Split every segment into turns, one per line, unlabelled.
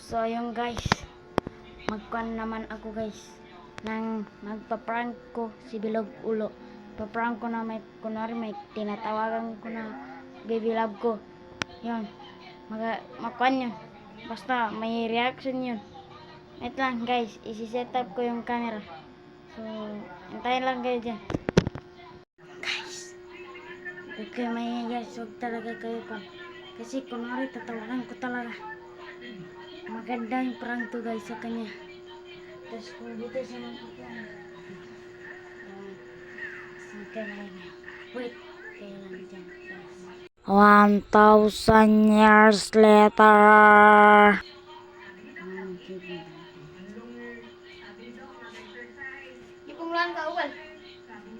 So yung guys, magkuhan naman ako guys nang magpa-prank ko si Bilog Ulo. Pa-prank ko na may kunwari may tinatawagan ko na baby love ko. Yun, magkuhan yun. Basta may reaction yun. Wait lang guys, isi-set up ko yung camera. So, hintayin lang kayo dyan. Guys, huwag kayo maingay guys, huwag talaga kayo pa. Kasi kunwari tatawagan ko talaga. Maganda yung prank to guys sa kanya. Tapos kung dito siya magpupuan. Saan kayo maingay? Wait, kayo lang dyan guys. 1,000 years later.
Di pumulan ka, Uwal.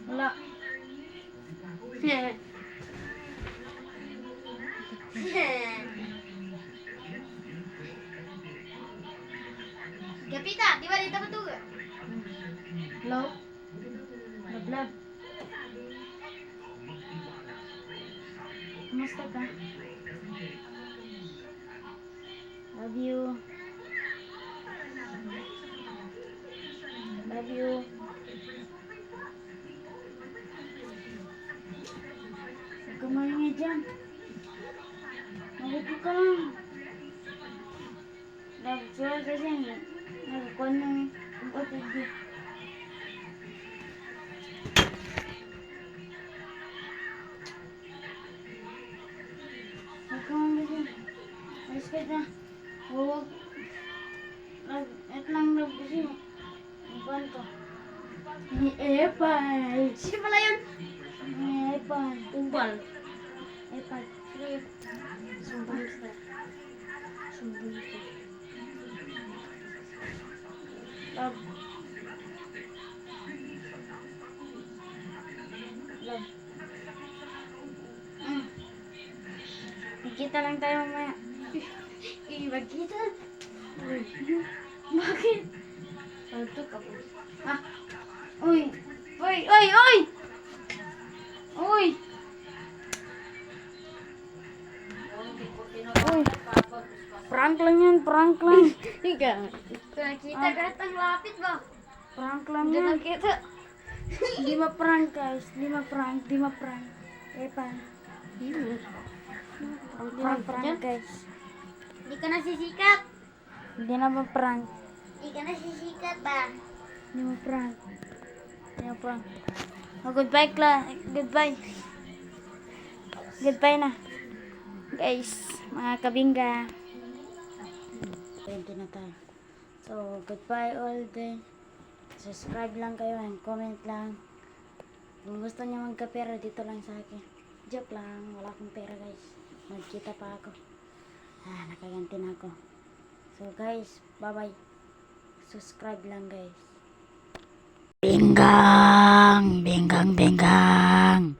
Wala.
Gapita, di ba dito matuga?
Hello? Vlog. Kumusta ka? Love you. Love you. Huwag ka maingay dyan. Mabuti ka lang. Love you kasi nagkuhan ng OTG. Huwag ka maingay dyan. Alis ka dyan. Huwag. Ito lang love kasi nagkuhan ko. Ni Epay.
Sino pala yun?
Ni Epay.
Uwal.
Epay.
Sumbulista. Sumbulista.
Love. Love. Magkita lang tayo mamaya.
Magkita.
Bakit?
Palto ka po.
Ah. Uy. Uy. Uy. Uy. Uy. Uy. Prank lang yan. Prank lang.
Ika. Nakita ka ang lapit ba?
Prank lang
Hindi
yan.
nakita.
Di ma-prank guys. Di ma-prank. Di ma-prank. Epan. Di ma-prank guys.
Hindi ka nasisikat.
Hindi na ma-prank.
Hindi ka nasisikat ba?
Di ma-prank. Di ma-prank. Oh, goodbye Cla. Goodbye. Goodbye na. Guys, mga kabingga. 20 na tayo. So, goodbye all day. Subscribe lang kayo and comment lang. Kung gusto niyo magkapera, dito lang sa akin. Joke lang, wala akong pera guys. Magkita pa ako. Nakaganti na ako. So guys, bye-bye. Subscribe lang guys. Binggang! Binggang, binggang!